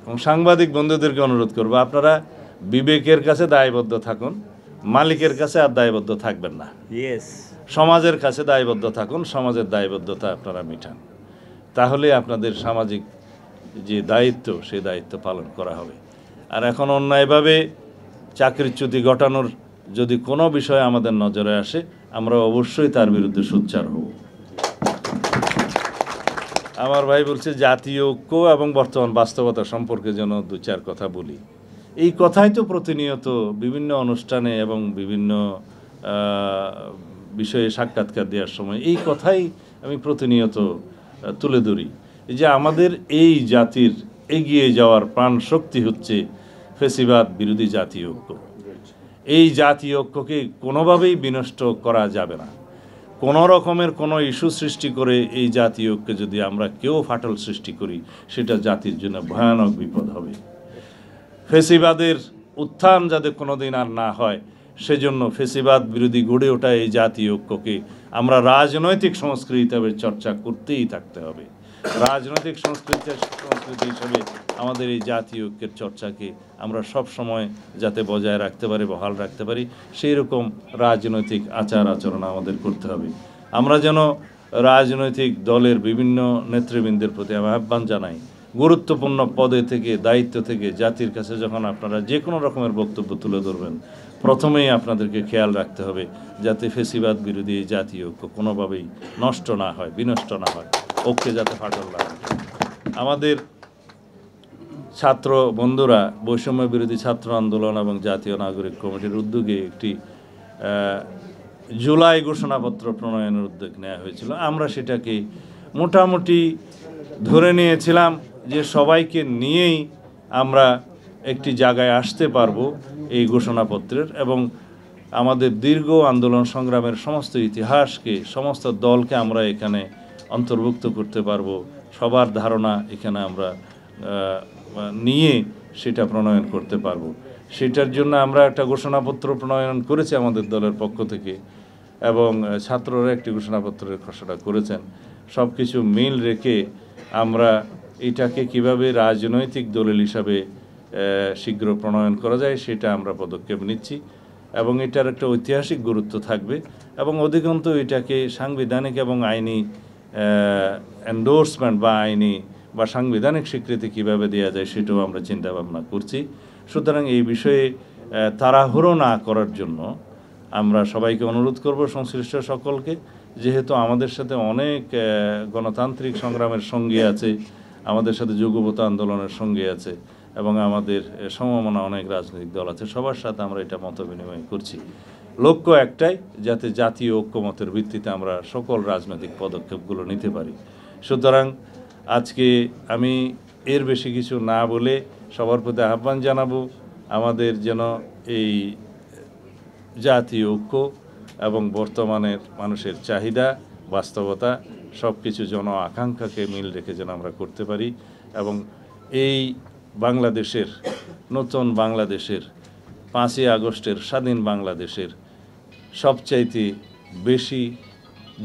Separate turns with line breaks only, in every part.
এবং সাংবাদিক বন্ধুদেরকে অনুরোধ করব, আপনারা বিবেকের কাছে দায়বদ্ধ থাকুন, মালিকের কাছে আর দায়বদ্ধ থাকবেন না। সমাজের কাছে দায়বদ্ধ থাকুন, সমাজের দায়বদ্ধতা আপনারা মিটান, তাহলে আপনাদের সামাজিক যে দায়িত্ব সেই দায়িত্ব পালন করা হবে। আর এখন অন্যায়ভাবে চাকরিচ্যুতি ঘটানোর যদি কোনো বিষয় আমাদের নজরে আসে, আমরা অবশ্যই তার বিরুদ্ধে সোচ্চার হব। আমার ভাই বলছে জাতীয় ঐক্য এবং বর্তমান বাস্তবতা সম্পর্কে যেন দু চার কথা বলি। এই কথাই তো প্রতিনিয়ত বিভিন্ন অনুষ্ঠানে এবং বিভিন্ন বিষয়ে সাক্ষাৎকার দেওয়ার সময় এই কথাই আমি প্রতিনিয়ত তুলে ধরি, যে আমাদের এই জাতির এগিয়ে যাওয়ার প্রাণ শক্তি হচ্ছে ফ্যাসিবাদ বিরোধী জাতীয় ঐক্য। এই জাতীয় ঐক্যকে কোনোভাবেই বিনষ্ট করা যাবে না। কোনো রকমের কোনো ইস্যু সৃষ্টি করে এই জাতীয় ঐক্যে যদি আমরা কেউ ফাটল সৃষ্টি করি, সেটা জাতির জন্য ভয়ানক বিপদ হবে। ফ্যাসিবাদের উত্থান যাতে কোনোদিন আর না হয়, সেজন্য ফ্যাসিবাদ বিরোধী গড়ে ওঠা এই জাতীয় ঐক্যকে আমরা রাজনৈতিক সংস্কৃতি হিসাবে চর্চা করতেই থাকতে হবে। রাজনৈতিক সংস্কৃতি হিসাবে আমাদের এই জাতীয় ঐক্যের চর্চাকে আমরা সব সময় যাতে বজায় রাখতে পারি, বহাল রাখতে পারি, সেই রকম রাজনৈতিক আচার আচরণ আমাদের করতে হবে। আমরা যেন রাজনৈতিক দলের বিভিন্ন নেতৃবৃন্দের প্রতি আমি আহ্বান জানাই, গুরুত্বপূর্ণ পদে থেকে, দায়িত্ব থেকে জাতির কাছে যখন আপনারা যে কোনো রকমের বক্তব্য তুলে ধরবেন, প্রথমেই আপনাদেরকে খেয়াল রাখতে হবে যাতে ফ্যাসিবাদ বিরোধী জাতীয় ঐক্য কোনোভাবেই নষ্ট না হয়, বিনষ্ট না হয়, ঐক্যে যাতে ফাটল না হয়। আমাদের ছাত্র বন্ধুরা বৈষম্য বিরোধী ছাত্র আন্দোলন এবং জাতীয় নাগরিক কমিটির উদ্যোগে একটি জুলাই ঘোষণাপত্র প্রণয়নের উদ্যোগ নেওয়া হয়েছিল। আমরা সেটাকে মোটামুটি ধরে নিয়েছিলাম যে সবাইকে নিয়েই আমরা একটি জায়গায় আসতে পারবো এই ঘোষণাপত্রের, এবং আমাদের দীর্ঘ আন্দোলন সংগ্রামের সমস্ত ইতিহাসকে, সমস্ত দলকে আমরা এখানে অন্তর্ভুক্ত করতে পারবো। সবার ধারণা এখানে আমরা নিয়ে সেটা প্রণয়ন করতে পারবো। সেটার জন্য আমরা একটা ঘোষণাপত্র প্রণয়ন করেছি আমাদের দলের পক্ষ থেকে, এবং ছাত্ররা একটি ঘোষণাপত্রের খসড়া করেছেন। সব কিছু মিল রেখে আমরা এটাকে কিভাবে রাজনৈতিক দলিল হিসাবে শীঘ্র প্রণয়ন করা যায় সেটা আমরা পদক্ষেপ নিচ্ছি, এবং এটার একটা ঐতিহাসিক গুরুত্ব থাকবে, এবং অধিকন্তু এটাকে সাংবিধানিক এবং আইনি এন্ডোর্সমেন্ট বা আইনি বা সাংবিধানিক স্বীকৃতি কীভাবে দেওয়া যায় সেটাও আমরা চিন্তা ভাবনা করছি। সুতরাং এই বিষয়ে তাড়াহুড়ো না করার জন্য আমরা সবাইকে অনুরোধ করব, সংশ্লিষ্ট সকলকে, যেহেতু আমাদের সাথে অনেক গণতান্ত্রিক সংগ্রামের সঙ্গী আছে, আমাদের সাথে যুগপৎ আন্দোলনের সঙ্গী আছে, এবং আমাদের সমমনা অনেক রাজনৈতিক দল আছে, সবার সাথে আমরা এটা মত বিনিময় করছি। লক্ষ্য একটাই, যাতে জাতীয় ঐক্যমতের ভিত্তিতে আমরা সকল রাজনৈতিক পদক্ষেপগুলো নিতে পারি। সুতরাং আজকে আমি এর বেশি কিছু না বলে সবার প্রতি আহ্বান জানাবো, আমাদের যেন এই জাতীয় ঐক্য এবং বর্তমানের মানুষের চাহিদা, বাস্তবতা সব কিছু জন আকাঙ্ক্ষাকে মিল রেখে যেন আমরা করতে পারি, এবং এই বাংলাদেশের, নতুন বাংলাদেশের, 5ই আগস্টের স্বাধীন বাংলাদেশের সবচাইতে বেশি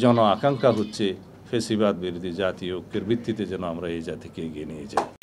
জন আকাঙ্ক্ষা হচ্ছে ফ্যাসিবাদ বিরোধী জাতীয় ঐক্যের ভিত্তিতে যেন আমরা এই জাতিকে এগিয়ে নিয়ে যাই।